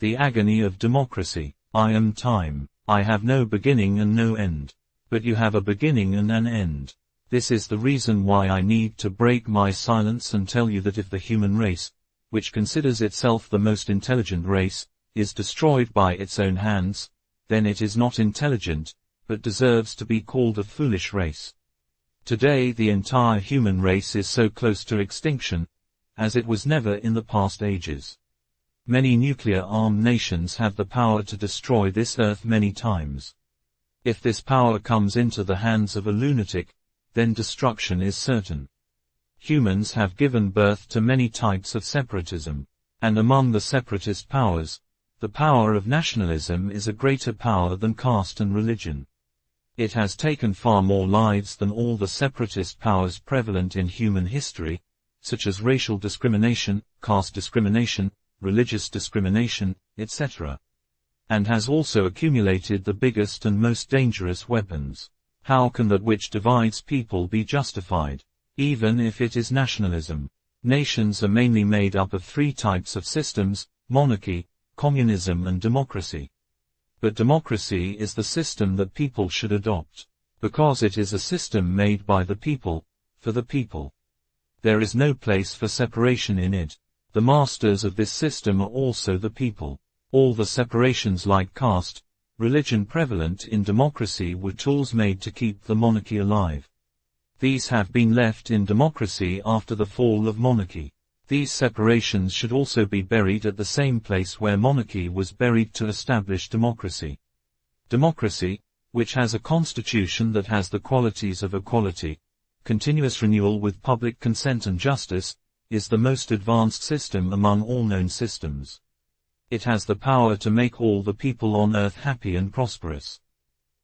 The agony of democracy. I am time. I have no beginning and no end. But you have a beginning and an end. This is the reason why I need to break my silence and tell you that if the human race, which considers itself the most intelligent race, is destroyed by its own hands, then it is not intelligent, but deserves to be called a foolish race. Today the entire human race is so close to extinction, as it was never in the past ages. Many nuclear-armed nations have the power to destroy this earth many times. If this power comes into the hands of a lunatic, then destruction is certain. Humans have given birth to many types of separatism, and among the separatist powers, the power of nationalism is a greater power than caste and religion. It has taken far more lives than all the separatist powers prevalent in human history, such as racial discrimination, caste discrimination, religious discrimination, etc. And has also accumulated the biggest and most dangerous weapons. How can that which divides people be justified? Even if it is nationalism. Nations are mainly made up of three types of systems: monarchy, communism and democracy. But democracy is the system that people should adopt, because it is a system made by the people, for the people. There is no place for separation in it. The masters of this system are also the people. All the separations like caste, religion prevalent in democracy were tools made to keep the monarchy alive. These have been left in democracy after the fall of monarchy. These separations should also be buried at the same place where monarchy was buried to establish democracy. Democracy, which has a constitution that has the qualities of equality, continuous renewal with public consent and justice, is the most advanced system among all known systems. It has the power to make all the people on earth happy and prosperous.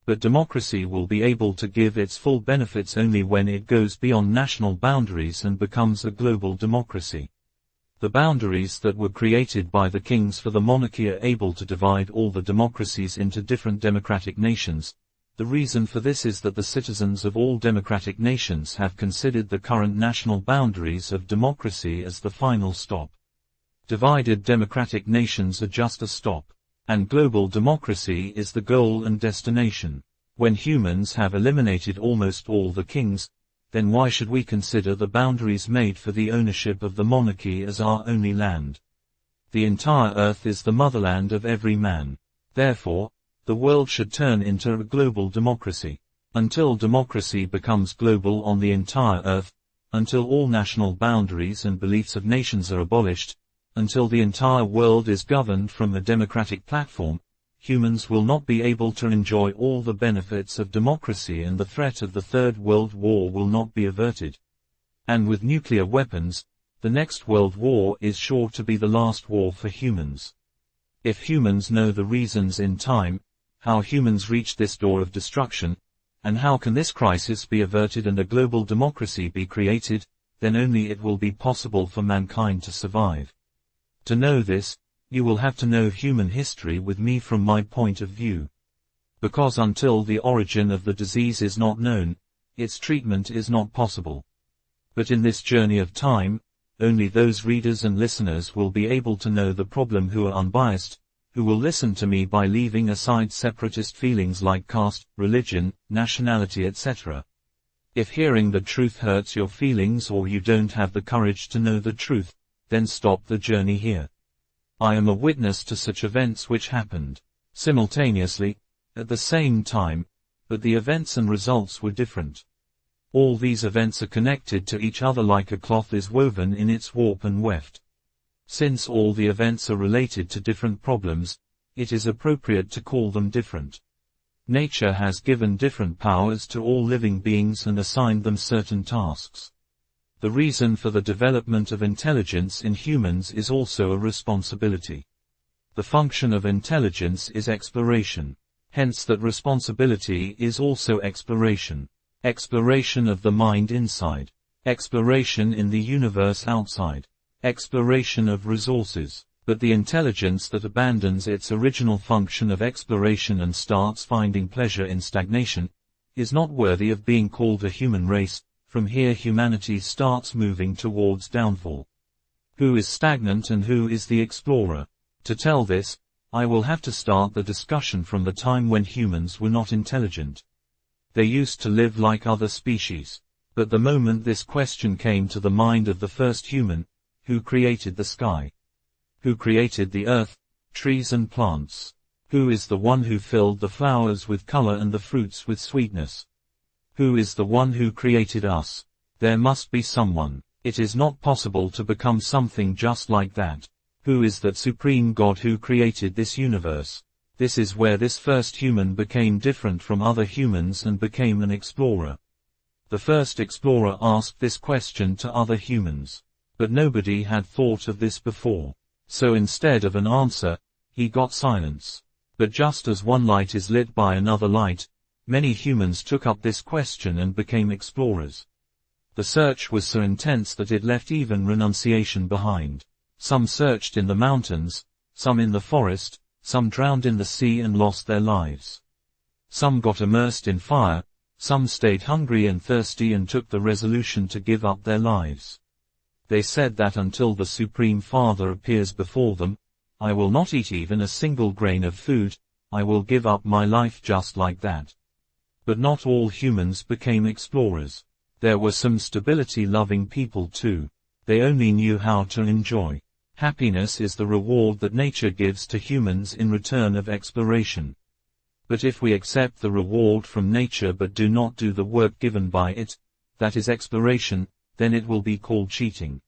But democracy will be able to give its full benefits only when it goes beyond national boundaries and becomes a global democracy. The boundaries that were created by the kings for the monarchy are able to divide all the democracies into different democratic nations. The reason for this is that the citizens of all democratic nations have considered the current national boundaries of democracy as the final stop. Divided democratic nations are just a stop, and global democracy is the goal and destination. When humans have eliminated almost all the kings, then why should we consider the boundaries made for the ownership of the monarchy as our only land? The entire earth is the motherland of every man. Therefore, the world should turn into a global democracy. Until democracy becomes global on the entire earth, until all national boundaries and beliefs of nations are abolished, until the entire world is governed from a democratic platform, humans will not be able to enjoy all the benefits of democracy, and the threat of the Third World War will not be averted. And with nuclear weapons, the next World War is sure to be the last war for humans. If humans know the reasons in time, how humans reach this door of destruction, and how can this crisis be averted and a global democracy be created, then only it will be possible for mankind to survive. To know this, you will have to know human history with me from my point of view. Because until the origin of the disease is not known, its treatment is not possible. But in this journey of time, only those readers and listeners will be able to know the problem who are unbiased, who will listen to me by leaving aside separatist feelings like caste, religion, nationality, etc. If hearing the truth hurts your feelings or you don't have the courage to know the truth, then stop the journey here. I am a witness to such events which happened simultaneously, at the same time, but the events and results were different. All these events are connected to each other like a cloth is woven in its warp and weft. Since all the events are related to different problems, it is appropriate to call them different. Nature has given different powers to all living beings and assigned them certain tasks. The reason for the development of intelligence in humans is also a responsibility. The function of intelligence is exploration. Hence that responsibility is also exploration. Exploration of the mind inside. Exploration in the universe outside. Exploration of resources. But the intelligence that abandons its original function of exploration and starts finding pleasure in stagnation, is not worthy of being called a human race. From here humanity starts moving towards downfall. Who is stagnant and who is the explorer? To tell this, I will have to start the discussion from the time when humans were not intelligent. They used to live like other species. But the moment this question came to the mind of the first human, who created the sky? Who created the earth, trees and plants? Who is the one who filled the flowers with color and the fruits with sweetness? Who is the one who created us? There must be someone. It is not possible to become something just like that. Who is that supreme God who created this universe? This is where this first human became different from other humans and became an explorer. The first explorer asked this question to other humans. But nobody had thought of this before. So instead of an answer, he got silence. But just as one light is lit by another light, many humans took up this question and became explorers. The search was so intense that it left even renunciation behind. Some searched in the mountains, some in the forest, some drowned in the sea and lost their lives. Some got immersed in fire, some stayed hungry and thirsty and took the resolution to give up their lives. They said that until the Supreme Father appears before them, I will not eat even a single grain of food, I will give up my life just like that. But not all humans became explorers. There were some stability-loving people too. They only knew how to enjoy. Happiness is the reward that nature gives to humans in return of exploration. But if we accept the reward from nature but do not do the work given by it, that is exploration, then it will be called cheating.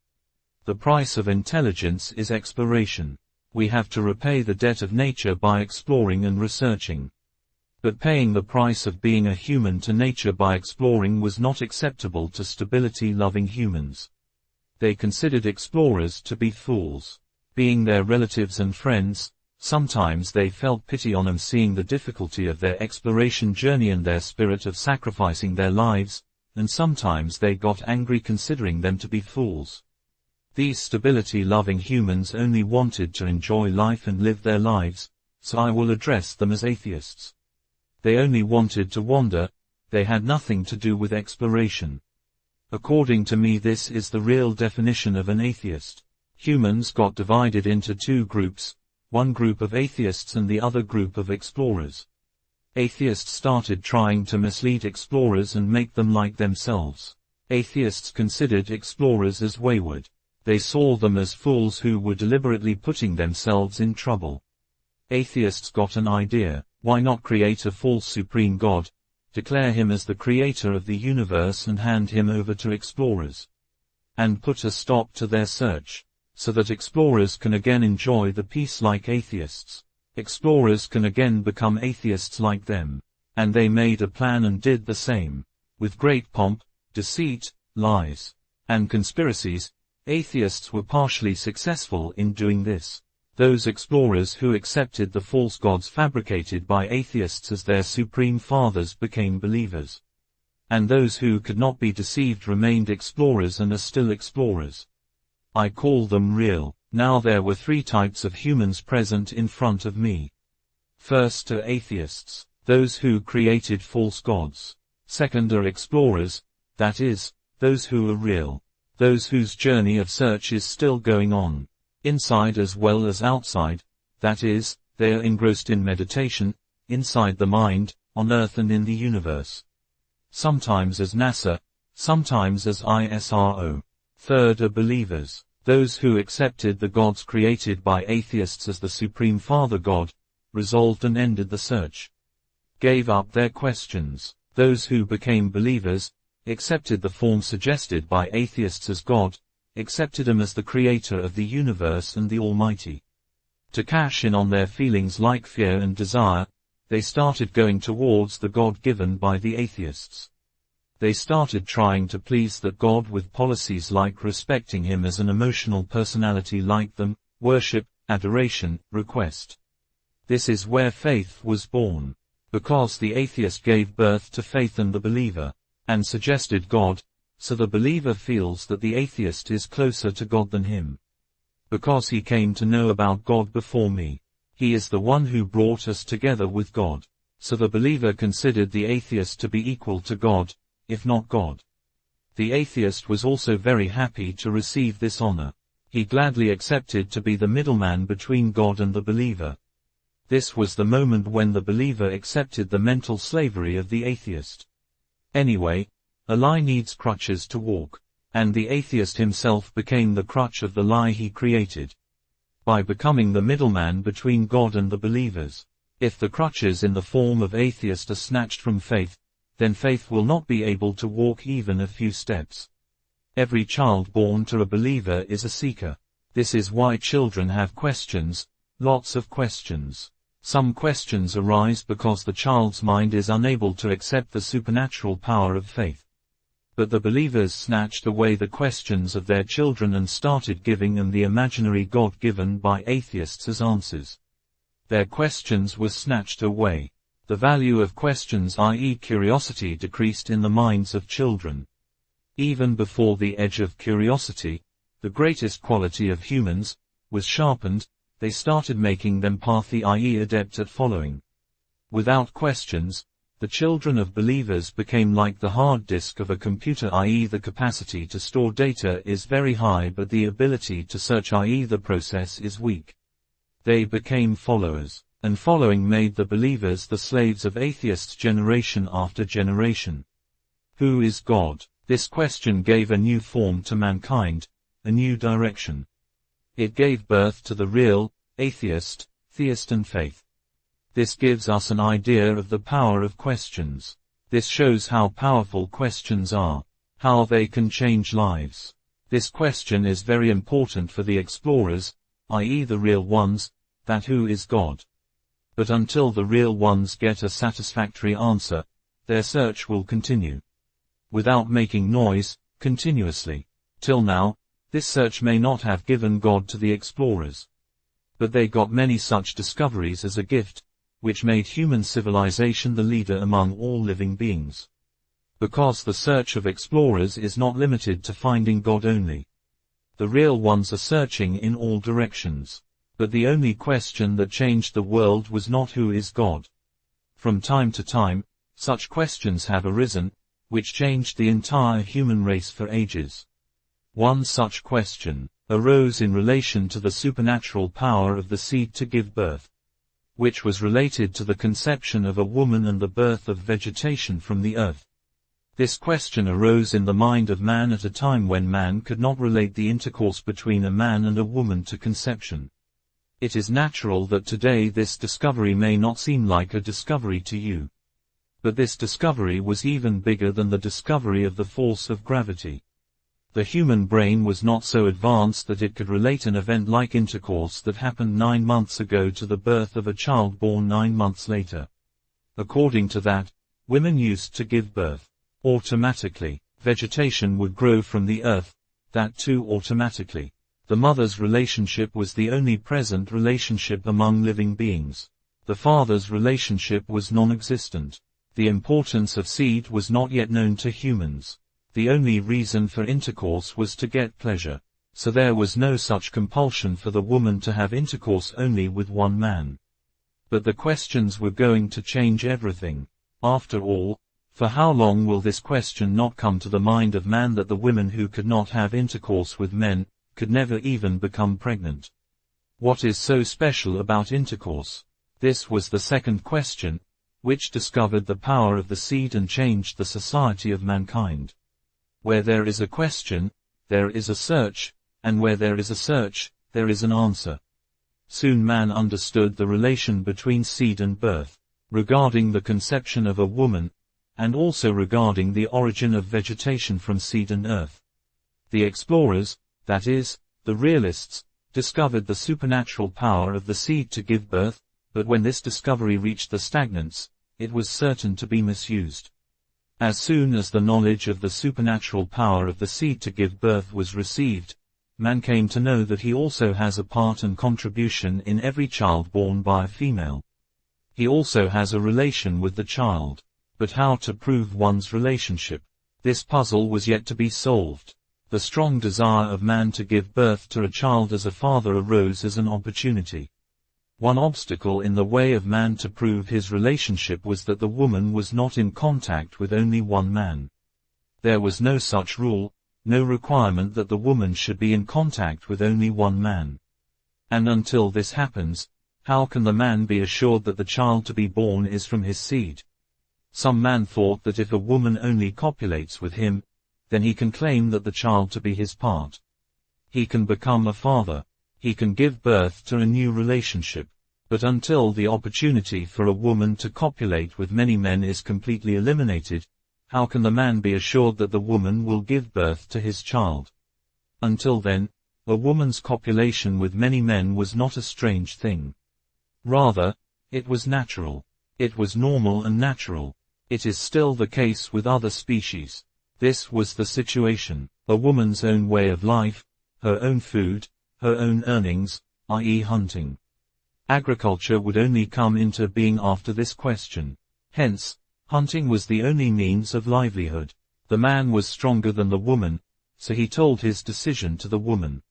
The price of intelligence is exploration. We have to repay the debt of nature by exploring and researching. But paying the price of being a human to nature by exploring was not acceptable to stability-loving humans. They considered explorers to be fools. Being their relatives and friends, sometimes they felt pity on them, seeing the difficulty of their exploration journey and their spirit of sacrificing their lives, and sometimes they got angry considering them to be fools. These stability-loving humans only wanted to enjoy life and live their lives, so I will address them as atheists. They only wanted to wander, they had nothing to do with exploration. According to me, this is the real definition of an atheist. Humans got divided into two groups, one group of atheists and the other group of explorers. Atheists started trying to mislead explorers and make them like themselves. Atheists considered explorers as wayward. They saw them as fools who were deliberately putting themselves in trouble. Atheists got an idea: why not create a false supreme God, declare him as the creator of the universe and hand him over to explorers, and put a stop to their search, so that explorers can again enjoy the peace like atheists. Explorers can again become atheists like them. And they made a plan and did the same. With great pomp, deceit, lies, and conspiracies, atheists were partially successful in doing this. Those explorers who accepted the false gods fabricated by atheists as their supreme fathers became believers. And those who could not be deceived remained explorers and are still explorers. I call them real. Now there were three types of humans present in front of me. First are atheists, those who created false gods. Second are explorers, that is, those who are real, those whose journey of search is still going on, inside as well as outside, that is, they are engrossed in meditation, inside the mind, on earth and in the universe. Sometimes as NASA, sometimes as ISRO. Third are believers, those who accepted the gods created by atheists as the Supreme Father God, resolved and ended the search, gave up their questions. Those who became believers, accepted the form suggested by atheists as God, accepted him as the creator of the universe and the Almighty. To cash in on their feelings like fear and desire, they started going towards the God given by the atheists. They started trying to please that God with policies like respecting him as an emotional personality like them, worship, adoration, request. This is where faith was born. Because the atheist gave birth to faith in the believer, and suggested God, so the believer feels that the atheist is closer to God than him. Because he came to know about God before me. He is the one who brought us together with God. So the believer considered the atheist to be equal to God, if not God. The atheist was also very happy to receive this honor. He gladly accepted to be the middleman between God and the believer. This was the moment when the believer accepted the mental slavery of the atheist. Anyway, a lie needs crutches to walk, and the atheist himself became the crutch of the lie he created. By becoming the middleman between God and the believers. If the crutches in the form of atheist are snatched from faith, then faith will not be able to walk even a few steps. Every child born to a believer is a seeker. This is why children have questions, lots of questions. Some questions arise because the child's mind is unable to accept the supernatural power of faith. But the believers snatched away the questions of their children and started giving them the imaginary God given by atheists as answers. Their questions were snatched away. The value of questions, i.e. curiosity, decreased in the minds of children. Even before the edge of curiosity, the greatest quality of humans, was sharpened, they started making them pathy, i.e. adept at following. Without questions, the children of believers became like the hard disk of a computer, i.e. the capacity to store data is very high but the ability to search, i.e. the process, is weak. They became followers, and following made the believers the slaves of atheists generation after generation. Who is God? This question gave a new form to mankind, a new direction. It gave birth to the real, atheist, theist and faith. This gives us an idea of the power of questions. This shows how powerful questions are, how they can change lives. This question is very important for the explorers, i.e. the real ones, that who is God. But until the real ones get a satisfactory answer, their search will continue. Without making noise, continuously. Till now, this search may not have given God to the explorers. But they got many such discoveries as a gift, which made human civilization the leader among all living beings. Because the search of explorers is not limited to finding God only. The real ones are searching in all directions. But the only question that changed the world was not who is God. From time to time, such questions have arisen, which changed the entire human race for ages. One such question arose in relation to the supernatural power of the seed to give birth, which was related to the conception of a woman and the birth of vegetation from the earth. This question arose in the mind of man at a time when man could not relate the intercourse between a man and a woman to conception. It is natural that today this discovery may not seem like a discovery to you. But this discovery was even bigger than the discovery of the force of gravity. The human brain was not so advanced that it could relate an event like intercourse that happened 9 months ago to the birth of a child born 9 months later. According to that, women used to give birth. Automatically, vegetation would grow from the earth, that too automatically. The mother's relationship was the only present relationship among living beings. The father's relationship was non-existent. The importance of seed was not yet known to humans. The only reason for intercourse was to get pleasure. So there was no such compulsion for the woman to have intercourse only with one man. But the questions were going to change everything. After all, for how long will this question not come to the mind of man that the women who could not have intercourse with men, could never even become pregnant? What is so special about intercourse? This was the second question, which discovered the power of the seed and changed the society of mankind. Where there is a question, there is a search, and where there is a search, there is an answer. Soon man understood the relation between seed and birth, regarding the conception of a woman, and also regarding the origin of vegetation from seed and earth. The explorers, that is, the realists, discovered the supernatural power of the seed to give birth, but when this discovery reached the stagnants, it was certain to be misused. As soon as the knowledge of the supernatural power of the seed to give birth was received, man came to know that he also has a part and contribution in every child born by a female. He also has a relation with the child. But how to prove one's relationship? This puzzle was yet to be solved. The strong desire of man to give birth to a child as a father arose as an opportunity. One obstacle in the way of man to prove his relationship was that the woman was not in contact with only one man. There was no such rule, no requirement that the woman should be in contact with only one man. And until this happens, how can the man be assured that the child to be born is from his seed? Some man thought that if a woman only copulates with him, then he can claim that the child to be his part. He can become a father. He can give birth to a new relationship. But until the opportunity for a woman to copulate with many men is completely eliminated, how can the man be assured that the woman will give birth to his child? Until then, a woman's copulation with many men was not a strange thing. Rather, it was natural. It was normal and natural. It is still the case with other species. This was the situation. A woman's own way of life, her own food, her own earnings, i.e. hunting. Agriculture would only come into being after this question. Hence, hunting was the only means of livelihood. The man was stronger than the woman, so he told his decision to the woman.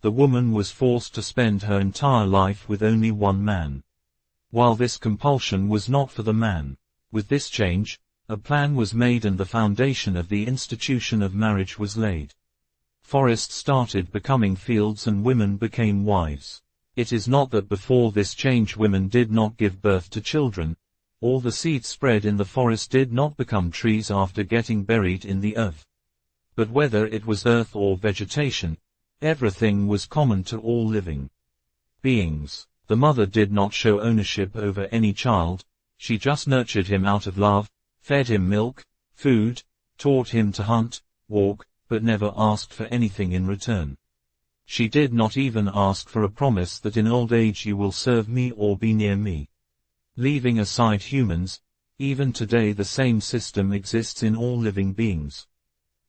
The woman was forced to spend her entire life with only one man. While this compulsion was not for the man. With this change, a plan was made and the foundation of the institution of marriage was laid. Forests started becoming fields and women became wives. It is not that before this change women did not give birth to children, or the seed spread in the forest did not become trees after getting buried in the earth. But whether it was earth or vegetation, everything was common to all living beings. The mother did not show ownership over any child, she just nurtured him out of love, fed him milk, food, taught him to hunt, walk, but never asked for anything in return. She did not even ask for a promise that in old age you will serve me or be near me. Leaving aside humans, even today the same system exists in all living beings.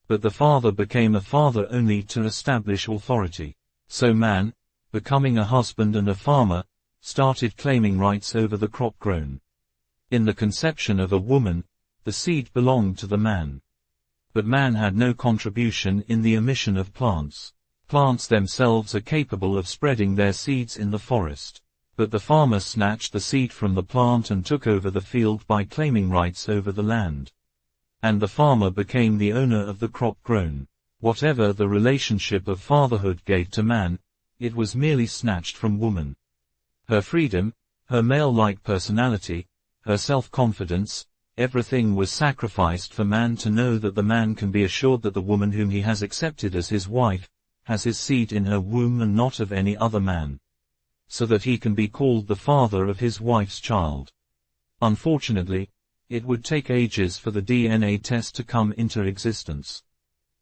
But the father became a father only to establish authority. So man, becoming a husband and a farmer, started claiming rights over the crop grown. In the conception of a woman, the seed belonged to the man. But man had no contribution in the emission of plants. Plants themselves are capable of spreading their seeds in the forest. But the farmer snatched the seed from the plant and took over the field by claiming rights over the land. And the farmer became the owner of the crop grown. Whatever the relationship of fatherhood gave to man, it was merely snatched from woman. Her freedom, her male-like personality, her self-confidence, everything was sacrificed for man to know that the man can be assured that the woman whom he has accepted as his wife, has his seed in her womb and not of any other man. So that he can be called the father of his wife's child. Unfortunately, it would take ages for the DNA test to come into existence.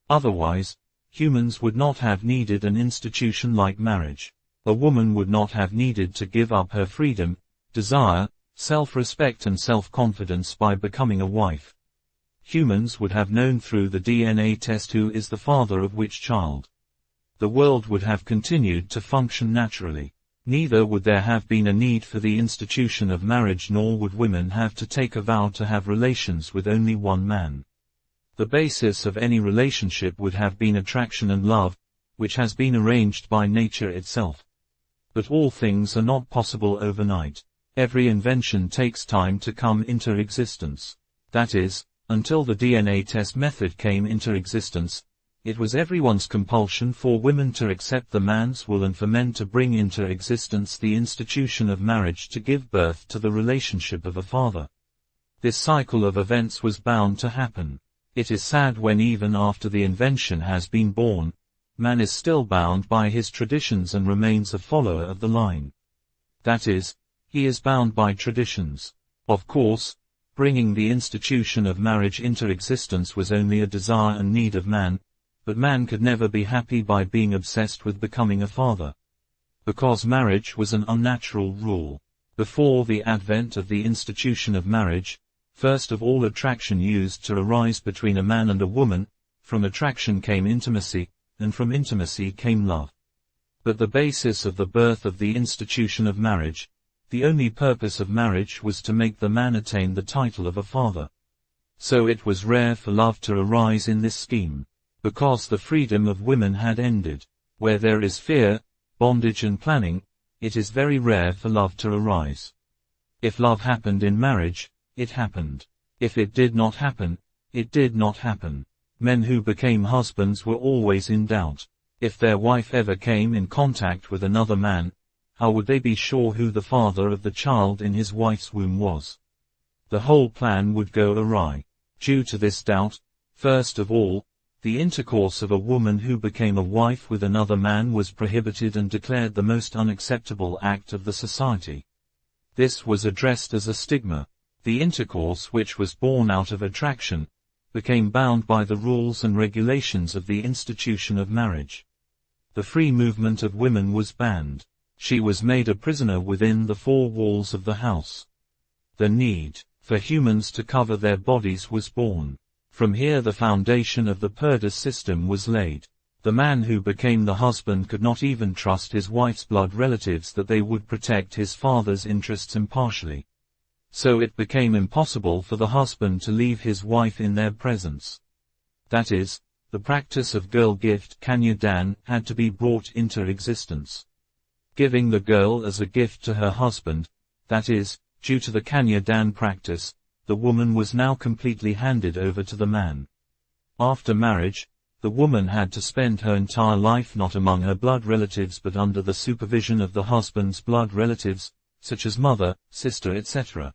Otherwise, humans would not have needed an institution like marriage. A woman would not have needed to give up her freedom, desire, self-respect and self-confidence by becoming a wife. Humans would have known through the DNA test who is the father of which child. The world would have continued to function naturally. Neither would there have been a need for the institution of marriage nor would women have to take a vow to have relations with only one man. The basis of any relationship would have been attraction and love, which has been arranged by nature itself. But all things are not possible overnight. Every invention takes time to come into existence. That is, until the DNA test method came into existence, it was everyone's compulsion for women to accept the man's will and for men to bring into existence the institution of marriage to give birth to the relationship of a father. This cycle of events was bound to happen. It is sad when even after the invention has been born, man is still bound by his traditions and remains a follower of the line. That is, he is bound by traditions. Of course, bringing the institution of marriage into existence was only a desire and need of man, but man could never be happy by being obsessed with becoming a father. Because marriage was an unnatural rule. Before the advent of the institution of marriage, first of all attraction used to arise between a man and a woman, from attraction came intimacy, and from intimacy came love. But the basis of the birth of the institution of marriage, the only purpose of marriage was to make the man attain the title of a father. So it was rare for love to arise in this scheme. Because the freedom of women had ended. Where there is fear, bondage and planning, it is very rare for love to arise. If love happened in marriage, it happened. If it did not happen, it did not happen. Men who became husbands were always in doubt. If their wife ever came in contact with another man, how would they be sure who the father of the child in his wife's womb was? The whole plan would go awry. Due to this doubt, first of all, the intercourse of a woman who became a wife with another man was prohibited and declared the most unacceptable act of the society. This was addressed as a stigma. The intercourse, which was born out of attraction, became bound by the rules and regulations of the institution of marriage. The free movement of women was banned. She was made a prisoner within the four walls of the house. The need for humans to cover their bodies was born. From here the foundation of the purdah system was laid. The man who became the husband could not even trust his wife's blood relatives that they would protect his father's interests impartially. So it became impossible for the husband to leave his wife in their presence. That is, the practice of girl gift Kanyadan had to be brought into existence. Giving the girl as a gift to her husband, that is, due to the Kanyadan practice, the woman was now completely handed over to the man. After marriage, the woman had to spend her entire life not among her blood relatives but under the supervision of the husband's blood relatives, such as mother, sister, etc.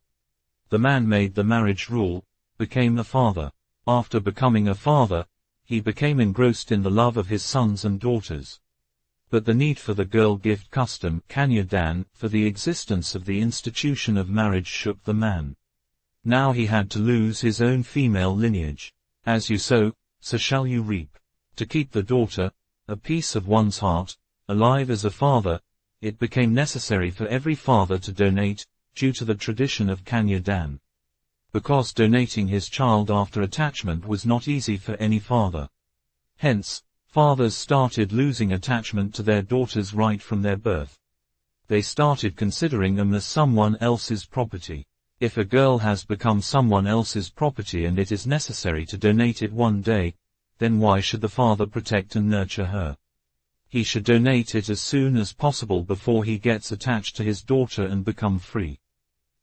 The man made the marriage rule, became a father. After becoming a father, he became engrossed in the love of his sons and daughters. But the need for the girl gift custom, Kanyadan, for the existence of the institution of marriage shook the man. Now he had to lose his own female lineage. As you sow, so shall you reap. To keep the daughter, a piece of one's heart, alive as a father, it became necessary for every father to donate, due to the tradition of Kanyadan. Because donating his child after attachment was not easy for any father. Hence, fathers started losing attachment to their daughters right from their birth. They started considering them as someone else's property. If a girl has become someone else's property and it is necessary to donate it one day, then why should the father protect and nurture her? He should donate it as soon as possible before he gets attached to his daughter and become free.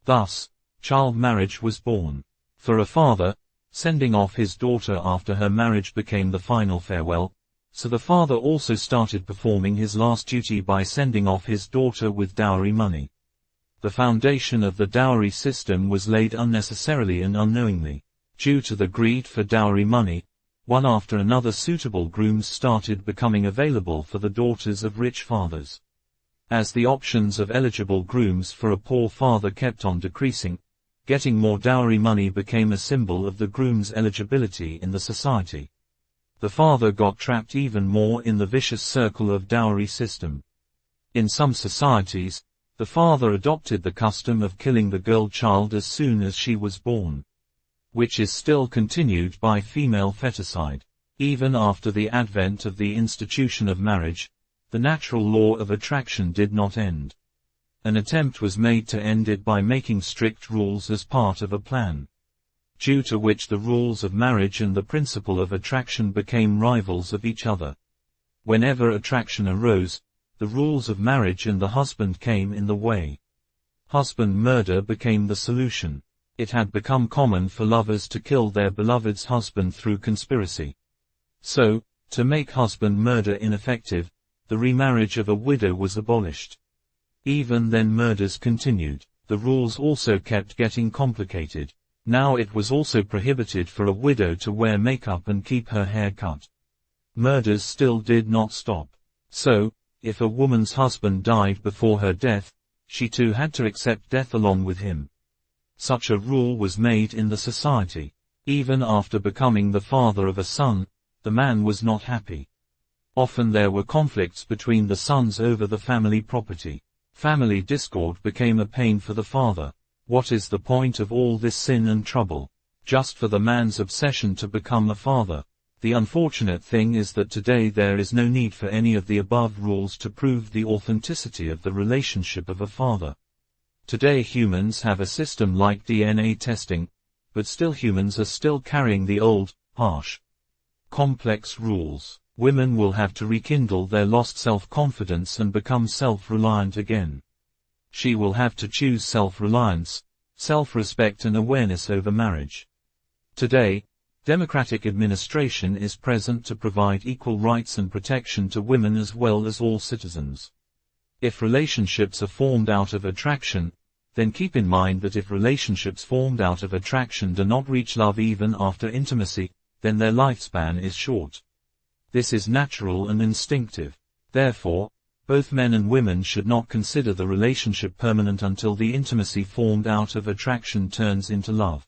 Thus, child marriage was born. For a father, sending off his daughter after her marriage became the final farewell, so the father also started performing his last duty by sending off his daughter with dowry money. The foundation of the dowry system was laid unnecessarily and unknowingly. Due to the greed for dowry money, one after another suitable grooms started becoming available for the daughters of rich fathers. As the options of eligible grooms for a poor father kept on decreasing, getting more dowry money became a symbol of the groom's eligibility in the society. The father got trapped even more in the vicious circle of dowry system. In some societies, the father adopted the custom of killing the girl child as soon as she was born, which is still continued by female feticide. Even after the advent of the institution of marriage, the natural law of attraction did not end. An attempt was made to end it by making strict rules as part of a plan, due to which the rules of marriage and the principle of attraction became rivals of each other. Whenever attraction arose, the rules of marriage and the husband came in the way. Husband murder became the solution. It had become common for lovers to kill their beloved's husband through conspiracy. So, to make husband murder ineffective, the remarriage of a widow was abolished. Even then murders continued. The rules also kept getting complicated. Now it was also prohibited for a widow to wear makeup and keep her hair cut. Murders still did not stop. So, if a woman's husband died before her death, she too had to accept death along with him. Such a rule was made in the society. Even after becoming the father of a son, the man was not happy. Often there were conflicts between the sons over the family property. Family discord became a pain for the father. What is the point of all this sin and trouble? Just for the man's obsession to become a father. The unfortunate thing is that today there is no need for any of the above rules to prove the authenticity of the relationship of a father. Today humans have a system like DNA testing, but still humans are still carrying the old, harsh, complex rules. Women will have to rekindle their lost self-confidence and become self-reliant again. She will have to choose self-reliance, self-respect and awareness over marriage. Today, democratic administration is present to provide equal rights and protection to women as well as all citizens. If relationships are formed out of attraction, then keep in mind that if relationships formed out of attraction do not reach love even after intimacy, then their lifespan is short. This is natural and instinctive. Therefore, both men and women should not consider the relationship permanent until the intimacy formed out of attraction turns into love.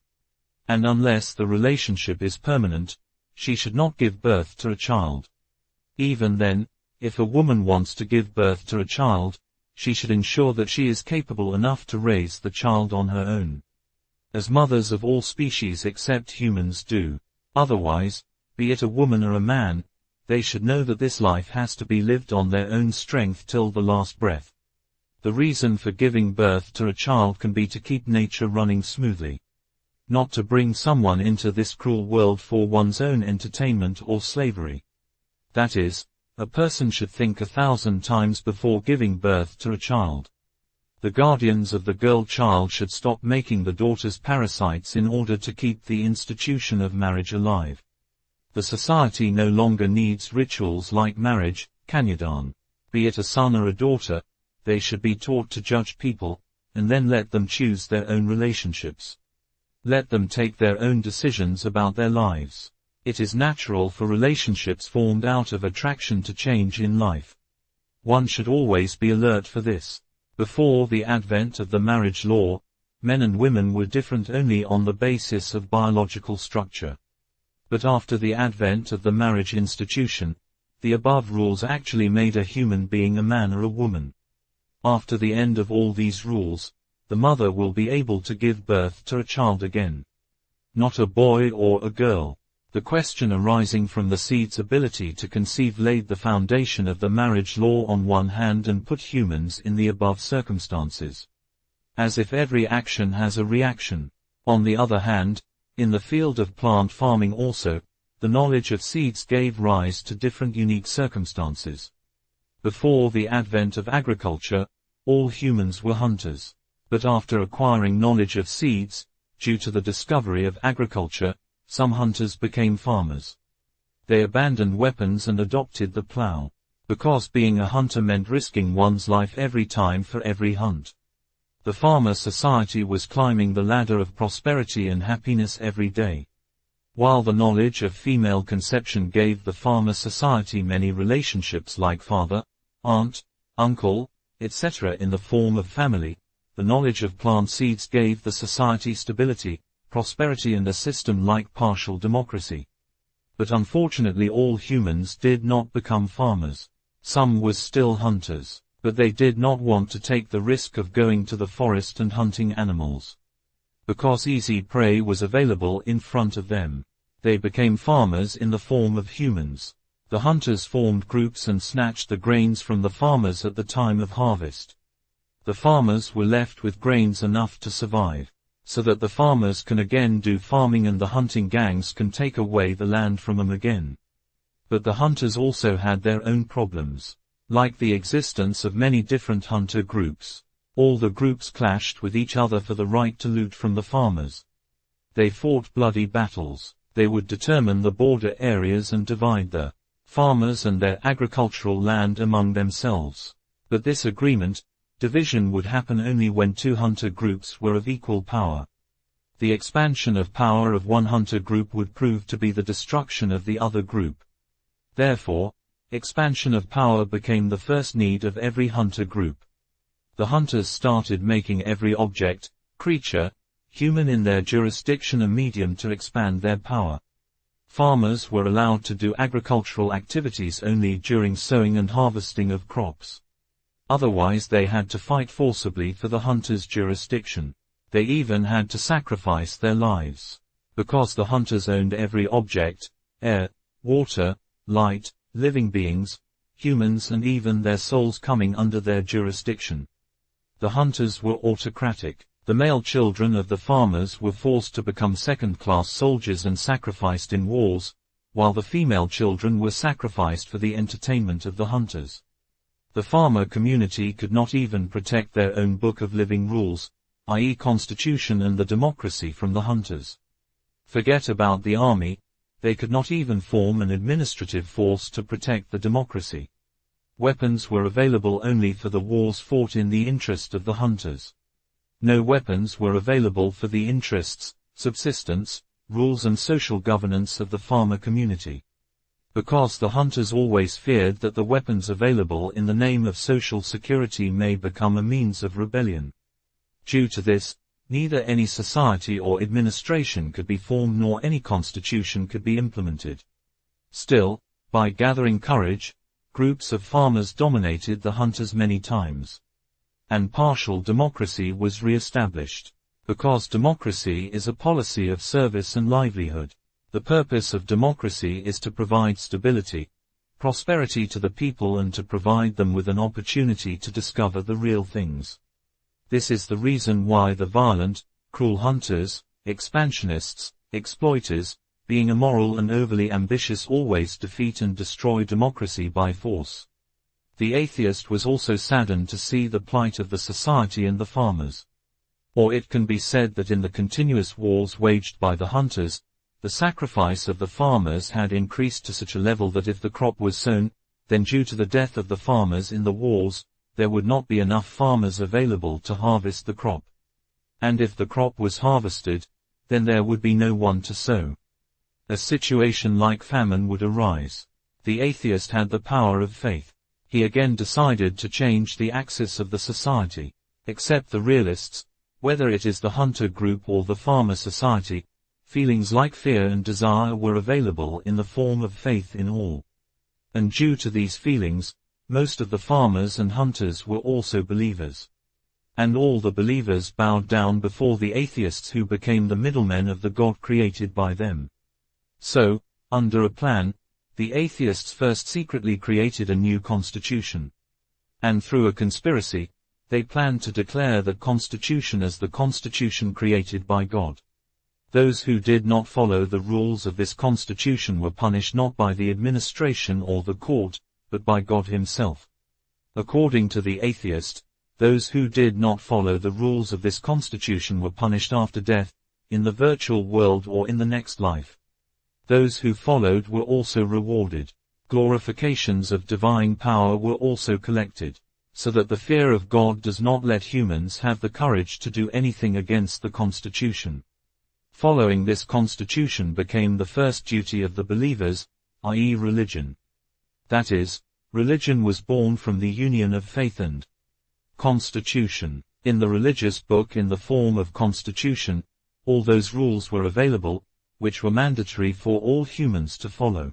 And unless the relationship is permanent, she should not give birth to a child. Even then, if a woman wants to give birth to a child, she should ensure that she is capable enough to raise the child on her own. As mothers of all species except humans do. Otherwise, be it a woman or a man, they should know that this life has to be lived on their own strength till the last breath. The reason for giving birth to a child can be to keep nature running smoothly. Not to bring someone into this cruel world for one's own entertainment or slavery. That is, a person should think 1,000 times before giving birth to a child. The guardians of the girl child should stop making the daughters parasites in order to keep the institution of marriage alive. The society no longer needs rituals like marriage, kanyadan. Be it a son or a daughter, they should be taught to judge people, and then let them choose their own relationships. Let them take their own decisions about their lives. It is natural for relationships formed out of attraction to change in life. One should always be alert for this. Before the advent of the marriage law, men and women were different only on the basis of biological structure. But after the advent of the marriage institution, the above rules actually made a human being a man or a woman. After the end of all these rules, the mother will be able to give birth to a child again. Not a boy or a girl. The question arising from the seed's ability to conceive laid the foundation of the marriage law on one hand and put humans in the above circumstances. As if every action has a reaction. On the other hand, in the field of plant farming also, the knowledge of seeds gave rise to different unique circumstances. Before the advent of agriculture, all humans were hunters. But after acquiring knowledge of seeds, due to the discovery of agriculture, some hunters became farmers. They abandoned weapons and adopted the plow. Because being a hunter meant risking one's life every time for every hunt. The farmer society was climbing the ladder of prosperity and happiness every day. While the knowledge of female conception gave the farmer society many relationships like father, aunt, uncle, etc. in the form of family, the knowledge of plant seeds gave the society stability, prosperity and a system like partial democracy. But unfortunately all humans did not become farmers. Some were still hunters, but they did not want to take the risk of going to the forest and hunting animals. Because easy prey was available in front of them, they became farmers in the form of humans. The hunters formed groups and snatched the grains from the farmers at the time of harvest. The farmers were left with grains enough to survive, so that the farmers can again do farming and the hunting gangs can take away the land from them again. But the hunters also had their own problems. Like the existence of many different hunter groups, all the groups clashed with each other for the right to loot from the farmers. They fought bloody battles. They would determine the border areas and divide the farmers and their agricultural land among themselves. But this division would happen only when two hunter groups were of equal power. The expansion of power of one hunter group would prove to be the destruction of the other group. Therefore, expansion of power became the first need of every hunter group. The hunters started making every object, creature, human in their jurisdiction a medium to expand their power. Farmers were allowed to do agricultural activities only during sowing and harvesting of crops. Otherwise they had to fight forcibly for the hunters' jurisdiction. They even had to sacrifice their lives. Because the hunters owned every object, air, water, light, living beings, humans and even their souls coming under their jurisdiction. The hunters were autocratic. The male children of the farmers were forced to become second-class soldiers and sacrificed in wars, while the female children were sacrificed for the entertainment of the hunters. The farmer community could not even protect their own book of living rules, i.e. constitution and the democracy from the hunters. Forget about the army, they could not even form an administrative force to protect the democracy. Weapons were available only for the wars fought in the interest of the hunters. No weapons were available for the interests, subsistence, rules and social governance of the farmer community. Because the hunters always feared that the weapons available in the name of social security may become a means of rebellion. Due to this, neither any society or administration could be formed nor any constitution could be implemented. Still, by gathering courage, groups of farmers dominated the hunters many times. And partial democracy was re-established. Because democracy is a policy of service and livelihood. The purpose of democracy is to provide stability, prosperity to the people and to provide them with an opportunity to discover the real things. This is the reason why the violent, cruel hunters, expansionists, exploiters, being immoral and overly ambitious always defeat and destroy democracy by force. The atheist was also saddened to see the plight of the society and the farmers. Or it can be said that in the continuous wars waged by the hunters, the sacrifice of the farmers had increased to such a level that if the crop was sown, then due to the death of the farmers in the wars, there would not be enough farmers available to harvest the crop. And if the crop was harvested, then there would be no one to sow. A situation like famine would arise. The atheist had the power of faith. He again decided to change the axis of the society. Except the realists, whether it is the hunter group or the farmer society, feelings like fear and desire were available in the form of faith in all. And due to these feelings, most of the farmers and hunters were also believers. And all the believers bowed down before the atheists who became the middlemen of the God created by them. So, under a plan, the atheists first secretly created a new constitution. And through a conspiracy, they planned to declare that constitution as the constitution created by God. Those who did not follow the rules of this constitution were punished not by the administration or the court, but by God himself. According to the atheist, those who did not follow the rules of this constitution were punished after death, in the virtual world or in the next life. Those who followed were also rewarded. Glorifications of divine power were also collected, so that the fear of God does not let humans have the courage to do anything against the constitution. Following this constitution became the first duty of the believers, i.e. religion. That is, religion was born from the union of faith and constitution. In the religious book in the form of constitution, all those rules were available, which were mandatory for all humans to follow.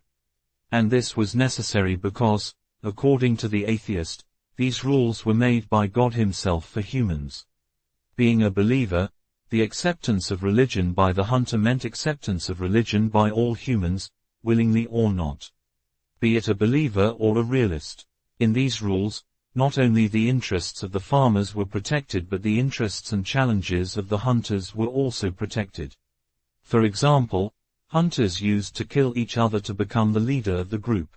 And this was necessary because, according to the atheist, these rules were made by God himself for humans. Being a believer, the acceptance of religion by the hunter meant acceptance of religion by all humans, willingly or not. Be it a believer or a realist. In these rules, not only the interests of the farmers were protected but the interests and challenges of the hunters were also protected. For example, hunters used to kill each other to become the leader of the group.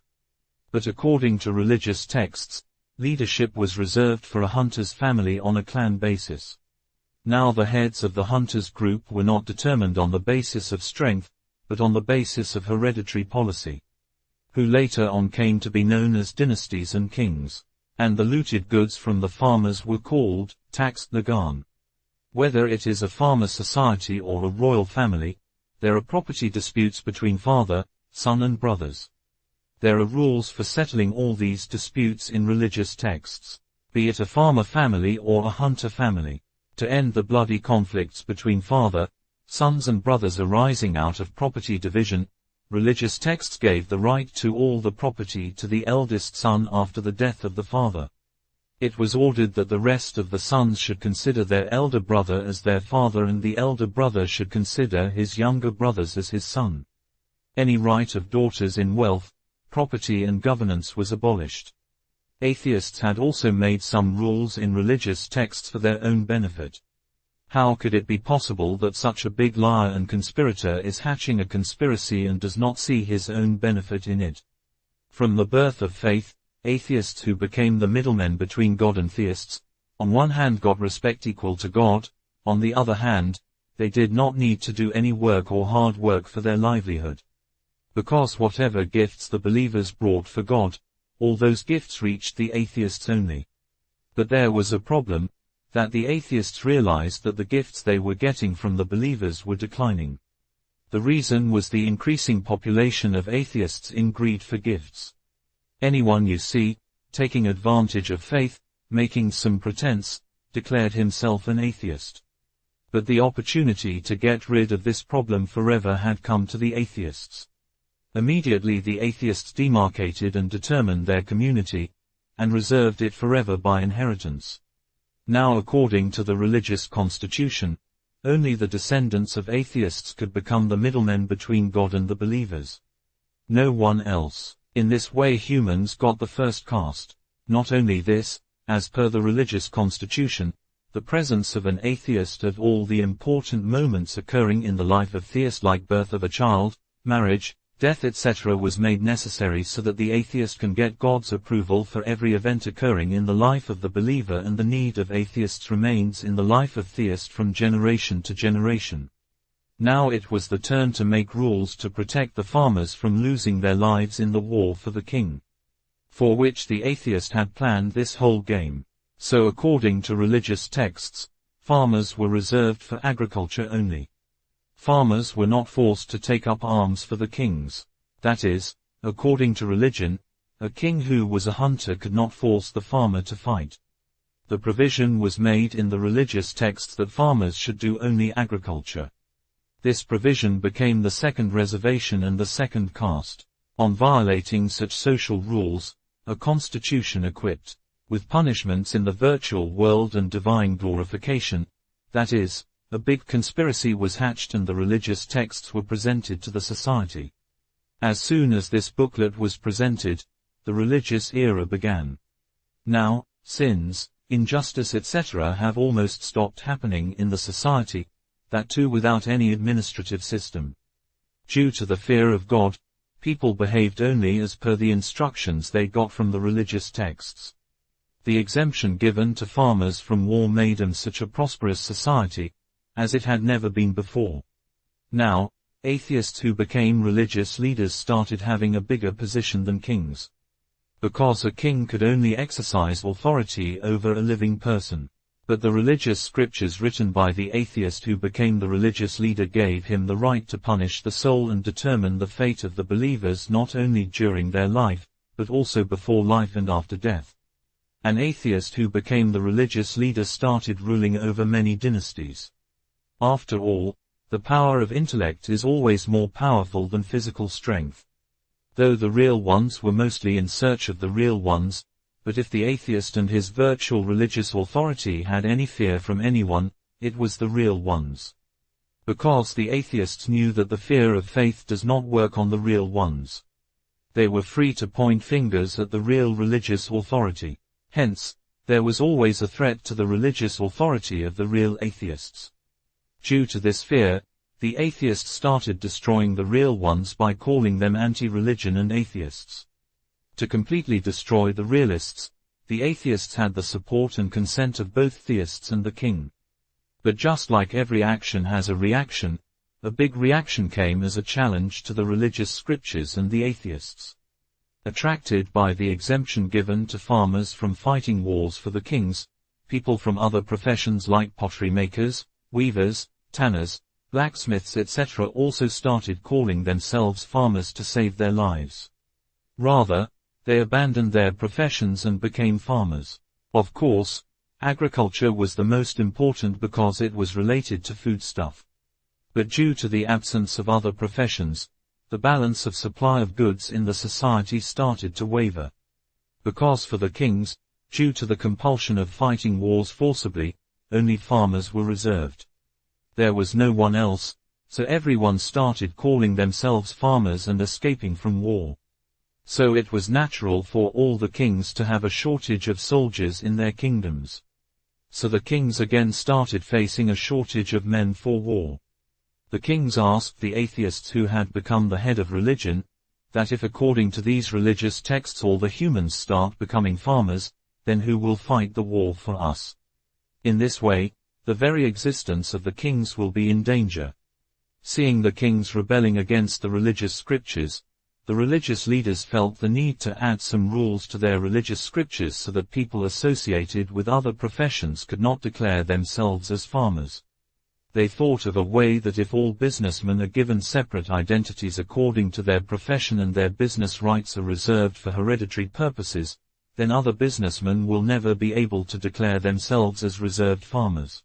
But according to religious texts, leadership was reserved for a hunter's family on a clan basis. Now the heads of the hunters group were not determined on the basis of strength, but on the basis of hereditary policy. Who later on came to be known as dynasties and kings. And the looted goods from the farmers were called tax lagan. Whether it is a farmer society or a royal family, there are property disputes between father, son and brothers. There are rules for settling all these disputes in religious texts, be it a farmer family or a hunter family. To end the bloody conflicts between father, sons and brothers arising out of property division, religious texts gave the right to all the property to the eldest son after the death of the father. It was ordered that the rest of the sons should consider their elder brother as their father and the elder brother should consider his younger brothers as his son. Any right of daughters in wealth, property and governance was abolished. Atheists had also made some rules in religious texts for their own benefit. How could it be possible that such a big liar and conspirator is hatching a conspiracy and does not see his own benefit in it? From the birth of faith, atheists who became the middlemen between God and theists, on one hand got respect equal to God, on the other hand, they did not need to do any work or hard work for their livelihood. Because whatever gifts the believers brought for God, all those gifts reached the atheists only. But there was a problem, that the atheists realized that the gifts they were getting from the believers were declining. The reason was the increasing population of atheists in greed for gifts. Anyone you see, taking advantage of faith, making some pretense, declared himself an atheist. But the opportunity to get rid of this problem forever had come to the atheists. Immediately the atheists demarcated and determined their community, and reserved it forever by inheritance. Now according to the religious constitution, only the descendants of atheists could become the middlemen between God and the believers. No one else. In this way humans got the first caste. Not only this, as per the religious constitution, the presence of an atheist at all the important moments occurring in the life of theist like birth of a child, marriage, death etc. was made necessary so that the atheist can get God's approval for every event occurring in the life of the believer, and the need of atheists remains in the life of theist from generation to generation. Now it was the turn to make rules to protect the farmers from losing their lives in the war for the king, for which the atheist had planned this whole game. So according to religious texts, farmers were reserved for agriculture only. Farmers were not forced to take up arms for the kings. That is, according to religion, a king who was a hunter could not force the farmer to fight. The provision was made in the religious texts that farmers should do only agriculture. This provision became the second reservation and the second caste. On violating such social rules, a constitution equipped with punishments in the virtual world and divine glorification, that is, a big conspiracy was hatched and the religious texts were presented to the society. As soon as this booklet was presented, the religious era began. Now, sins, injustice etc. have almost stopped happening in the society, that too without any administrative system. Due to the fear of God, people behaved only as per the instructions they got from the religious texts. The exemption given to farmers from war made them such a prosperous society, as it had never been before. Now, atheists who became religious leaders started having a bigger position than kings. Because a king could only exercise authority over a living person. But the religious scriptures written by the atheist who became the religious leader gave him the right to punish the soul and determine the fate of the believers not only during their life, but also before life and after death. An atheist who became the religious leader started ruling over many dynasties. After all, the power of intellect is always more powerful than physical strength. Though the real ones were mostly in search of the real ones, but if the atheist and his virtual religious authority had any fear from anyone, it was the real ones. Because the atheists knew that the fear of faith does not work on the real ones. They were free to point fingers at the real religious authority. Hence, there was always a threat to the religious authority of the real atheists. Due to this fear, the atheists started destroying the real ones by calling them anti-religion and atheists. To completely destroy the realists, the atheists had the support and consent of both theists and the king. But just like every action has a reaction, a big reaction came as a challenge to the religious scriptures and the atheists. Attracted by the exemption given to farmers from fighting wars for the kings, people from other professions like pottery makers, weavers, tanners, blacksmiths etc. also started calling themselves farmers to save their lives. Rather, they abandoned their professions and became farmers. Of course, agriculture was the most important because it was related to foodstuff. But due to the absence of other professions, the balance of supply of goods in the society started to waver. Because for the kings, due to the compulsion of fighting wars forcibly, only farmers were reserved. There was no one else, so everyone started calling themselves farmers and escaping from war. So it was natural for all the kings to have a shortage of soldiers in their kingdoms. So the kings again started facing a shortage of men for war. The kings asked the atheists who had become the head of religion, that if according to these religious texts all the humans start becoming farmers, then who will fight the war for us? In this way, the very existence of the kings will be in danger. Seeing the kings rebelling against the religious scriptures, the religious leaders felt the need to add some rules to their religious scriptures so that people associated with other professions could not declare themselves as farmers. They thought of a way that if all businessmen are given separate identities according to their profession and their business rights are reserved for hereditary purposes, then other businessmen will never be able to declare themselves as reserved farmers.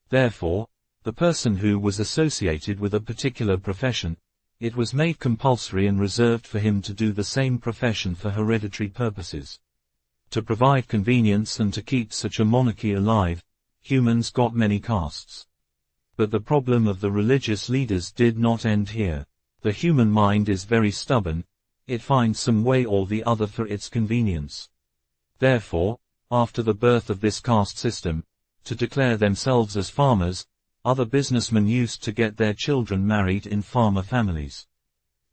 Therefore, the person who was associated with a particular profession, it was made compulsory and reserved for him to do the same profession for hereditary purposes. To provide convenience and to keep such a monarchy alive, humans got many castes. But the problem of the religious leaders did not end here. The human mind is very stubborn, it finds some way or the other for its convenience. Therefore, after the birth of this caste system, to declare themselves as farmers, other businessmen used to get their children married in farmer families.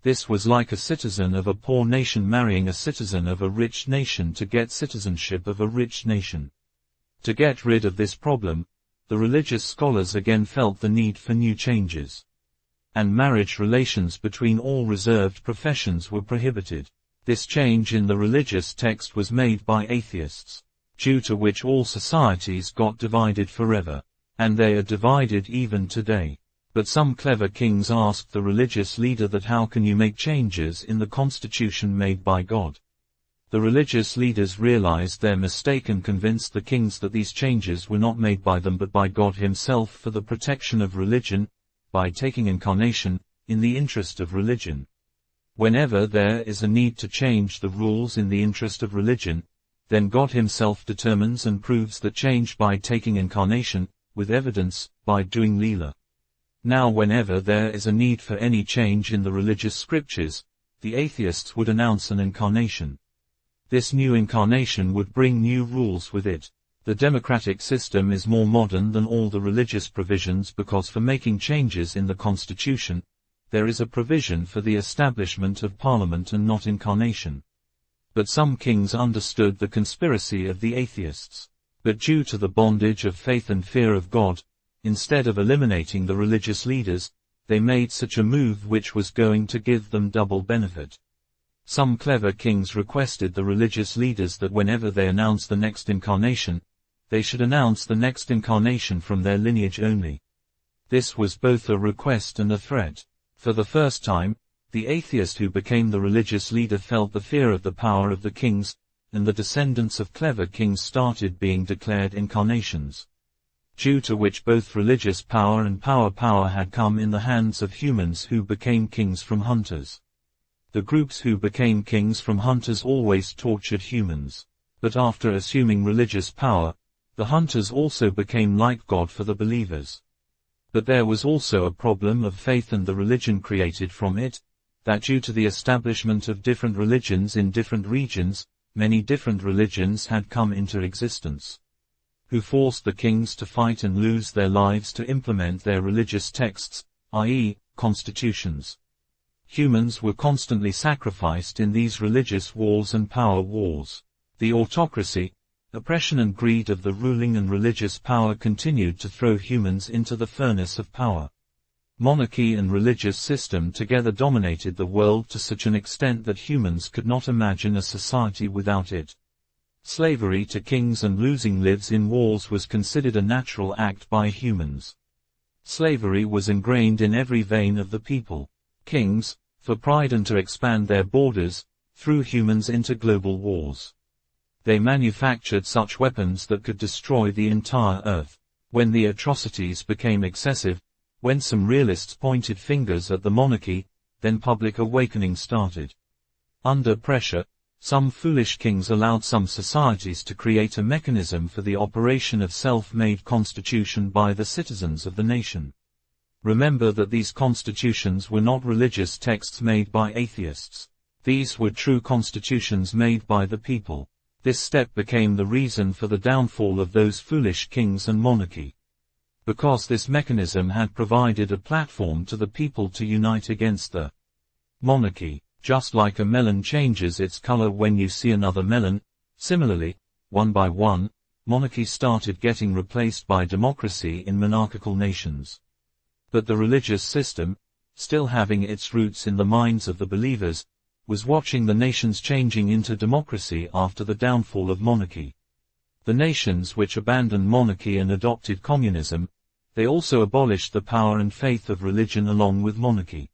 This was like a citizen of a poor nation marrying a citizen of a rich nation to get citizenship of a rich nation. To get rid of this problem, the religious scholars again felt the need for new changes. And marriage relations between all reserved professions were prohibited. This change in the religious text was made by atheists, due to which all societies got divided forever. And they are divided even today. But some clever kings asked the religious leader that how can you make changes in the constitution made by God? The religious leaders realized their mistake and convinced the kings that these changes were not made by them but by God himself for the protection of religion, by taking incarnation, in the interest of religion. Whenever there is a need to change the rules in the interest of religion, then God himself determines and proves that change by taking incarnation, with evidence, by doing Leela. Now whenever there is a need for any change in the religious scriptures, the atheists would announce an incarnation. This new incarnation would bring new rules with it. The democratic system is more modern than all the religious provisions because for making changes in the constitution, there is a provision for the establishment of parliament and not incarnation. But some kings understood the conspiracy of the atheists. But due to the bondage of faith and fear of God, instead of eliminating the religious leaders, they made such a move which was going to give them double benefit. Some clever kings requested the religious leaders that whenever they announce the next incarnation, they should announce the next incarnation from their lineage only. This was both a request and a threat. For the first time, the atheist who became the religious leader felt the fear of the power of the kings, and the descendants of clever kings started being declared incarnations. Due to which both religious power and power had come in the hands of humans who became kings from hunters. The groups who became kings from hunters always tortured humans. But after assuming religious power, the hunters also became like God for the believers. But there was also a problem of faith and the religion created from it, that due to the establishment of different religions in different regions, many different religions had come into existence, who forced the kings to fight and lose their lives to implement their religious texts, i.e., constitutions. Humans were constantly sacrificed in these religious wars and power wars. The autocracy, oppression and greed of the ruling and religious power continued to throw humans into the furnace of power. Monarchy and religious system together dominated the world to such an extent that humans could not imagine a society without it. Slavery to kings and losing lives in wars was considered a natural act by humans. Slavery was ingrained in every vein of the people. Kings, for pride and to expand their borders, threw humans into global wars. They manufactured such weapons that could destroy the entire earth. When the atrocities became excessive, when some realists pointed fingers at the monarchy, then public awakening started. Under pressure, some foolish kings allowed some societies to create a mechanism for the operation of self-made constitution by the citizens of the nation. Remember that these constitutions were not religious texts made by atheists. These were true constitutions made by the people. This step became the reason for the downfall of those foolish kings and monarchy. Because this mechanism had provided a platform to the people to unite against the monarchy. Just like a melon changes its color when you see another melon, similarly, one by one, monarchy started getting replaced by democracy in monarchical nations. But the religious system, still having its roots in the minds of the believers, was watching the nations changing into democracy after the downfall of monarchy. The nations which abandoned monarchy and adopted communism, they also abolished the power and faith of religion along with monarchy.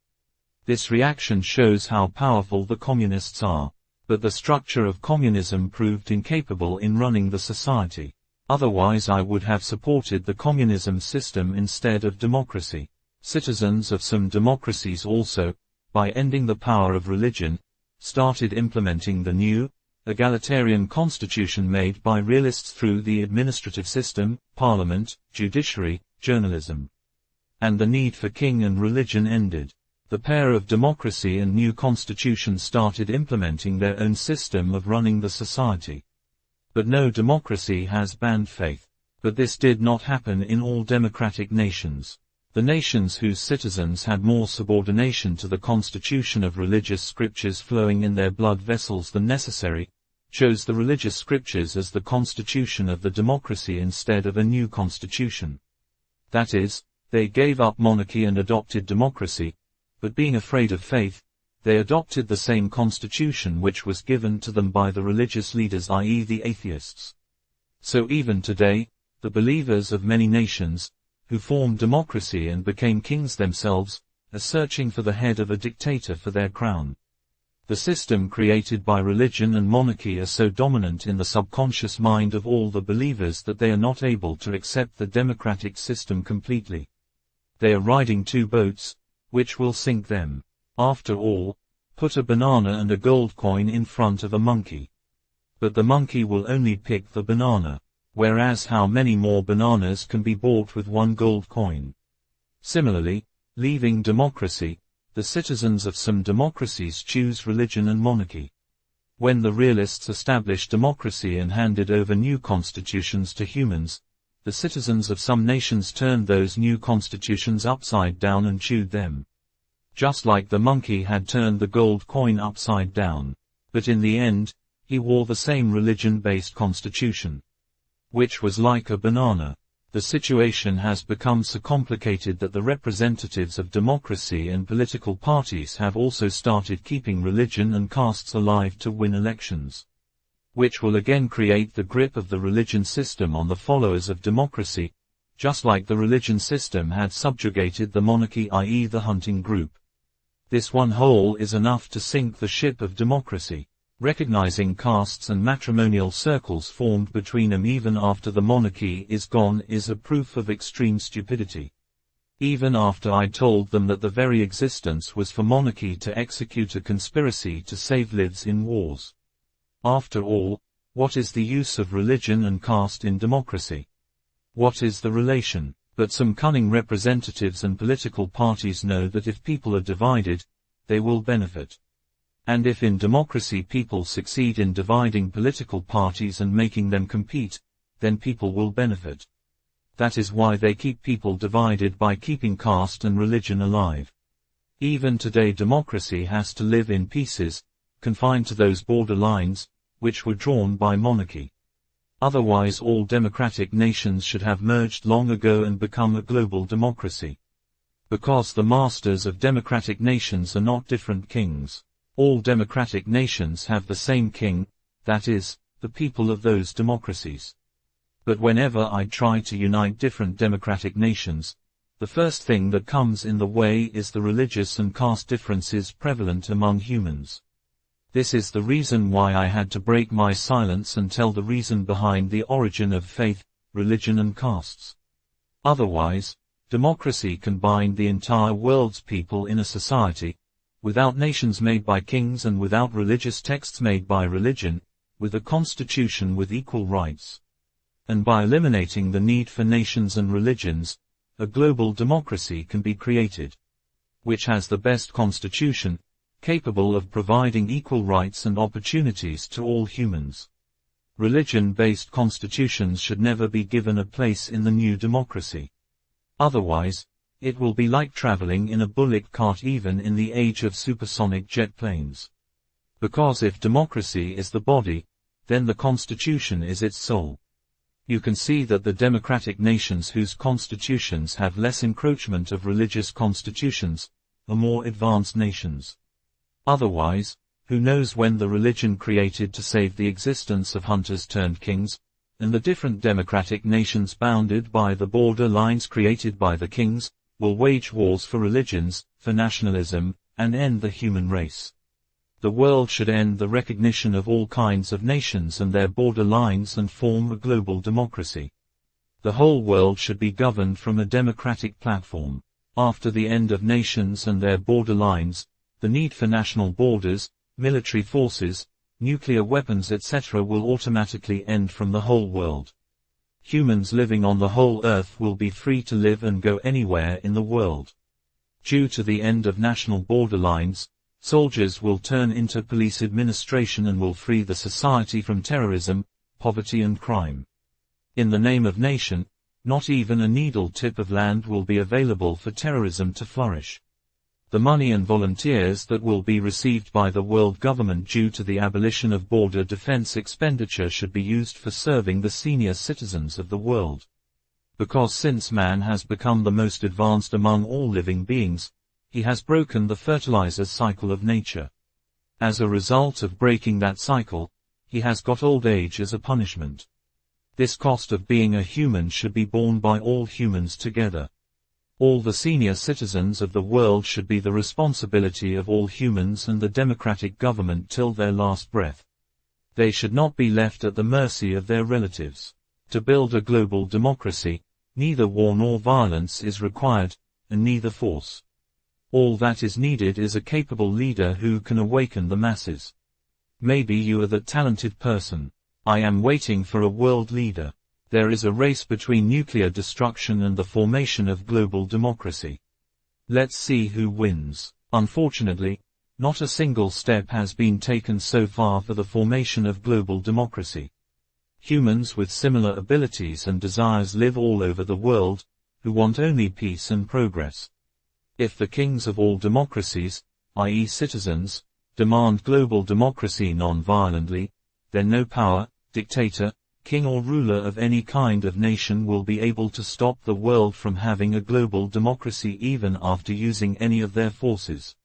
This reaction shows how powerful the communists are. But the structure of communism proved incapable in running the society. Otherwise I would have supported the communism system instead of democracy. Citizens of some democracies also, by ending the power of religion, started implementing the new, egalitarian constitution made by realists through the administrative system, parliament, judiciary, journalism. And the need for king and religion ended. The pair of democracy and new constitution started implementing their own system of running the society. But no democracy has banned faith. But this did not happen in all democratic nations. The nations whose citizens had more subordination to the constitution of religious scriptures flowing in their blood vessels than necessary, chose the religious scriptures as the constitution of the democracy instead of a new constitution. That is, they gave up monarchy and adopted democracy, but being afraid of faith, they adopted the same constitution which was given to them by the religious leaders, i.e. the atheists. So even today, the believers of many nations, who formed democracy and became kings themselves, are searching for the head of a dictator for their crown. The system created by religion and monarchy are so dominant in the subconscious mind of all the believers that they are not able to accept the democratic system completely. They are riding two boats, which will sink them. After all, put a banana and a gold coin in front of a monkey. But the monkey will only pick the banana, whereas how many more bananas can be bought with one gold coin? Similarly, leaving democracy, the citizens of some democracies choose religion and monarchy. When the realists established democracy and handed over new constitutions to humans, the citizens of some nations turned those new constitutions upside down and chewed them. Just like the monkey had turned the gold coin upside down. But in the end, he wore the same religion-based constitution, which was like a banana. The situation has become so complicated that the representatives of democracy and political parties have also started keeping religion and castes alive to win elections, which will again create the grip of the religion system on the followers of democracy, just like the religion system had subjugated the monarchy, i.e. the hunting group. This one hole is enough to sink the ship of democracy. Recognizing castes and matrimonial circles formed between them even after the monarchy is gone is a proof of extreme stupidity. Even after I told them that the very existence was for monarchy to execute a conspiracy to save lives in wars. After all, what is the use of religion and caste in democracy? What is the relation? But some cunning representatives and political parties know that if people are divided, they will benefit. And if in democracy people succeed in dividing political parties and making them compete, then people will benefit. That is why they keep people divided by keeping caste and religion alive. Even today democracy has to live in pieces, confined to those border lines, which were drawn by monarchy. Otherwise all democratic nations should have merged long ago and become a global democracy. Because the masters of democratic nations are not different kings. All democratic nations have the same king, that is, the people of those democracies. But whenever I try to unite different democratic nations, the first thing that comes in the way is the religious and caste differences prevalent among humans. This is the reason why I had to break my silence and tell the reason behind the origin of faith, religion and castes. Otherwise, democracy can bind the entire world's people in a society, without nations made by kings and without religious texts made by religion, with a constitution with equal rights. And by eliminating the need for nations and religions, a global democracy can be created, which has the best constitution, capable of providing equal rights and opportunities to all humans. Religion-based constitutions should never be given a place in the new democracy. Otherwise, it will be like traveling in a bullock cart even in the age of supersonic jet planes. Because if democracy is the body, then the constitution is its soul. You can see that the democratic nations whose constitutions have less encroachment of religious constitutions, are more advanced nations. Otherwise, who knows when the religion created to save the existence of hunters turned kings, and the different democratic nations bounded by the border lines created by the kings, will wage wars for religions, for nationalism, and end the human race. The world should end the recognition of all kinds of nations and their border lines and form a global democracy. The whole world should be governed from a democratic platform. After the end of nations and their border lines, the need for national borders, military forces, nuclear weapons etc. will automatically end from the whole world. Humans living on the whole earth will be free to live and go anywhere in the world. Due to the end of national border lines, soldiers will turn into police administration and will free the society from terrorism, poverty and crime. In the name of nation, not even a needle tip of land will be available for terrorism to flourish. The money and volunteers that will be received by the world government due to the abolition of border defense expenditure should be used for serving the senior citizens of the world. Because since man has become the most advanced among all living beings, he has broken the fertilizer cycle of nature. As a result of breaking that cycle, he has got old age as a punishment. This cost of being a human should be borne by all humans together. All the senior citizens of the world should be the responsibility of all humans and the democratic government till their last breath. They should not be left at the mercy of their relatives. To build a global democracy, neither war nor violence is required, and neither force. All that is needed is a capable leader who can awaken the masses. Maybe you are that talented person. I am waiting for a world leader. There is a race between nuclear destruction and the formation of global democracy. Let's see who wins. Unfortunately, not a single step has been taken so far for the formation of global democracy. Humans with similar abilities and desires live all over the world, who want only peace and progress. If the kings of all democracies, i.e. citizens, demand global democracy non-violently, then no power, dictator, king or ruler of any kind of nation will be able to stop the world from having a global democracy even after using any of their forces.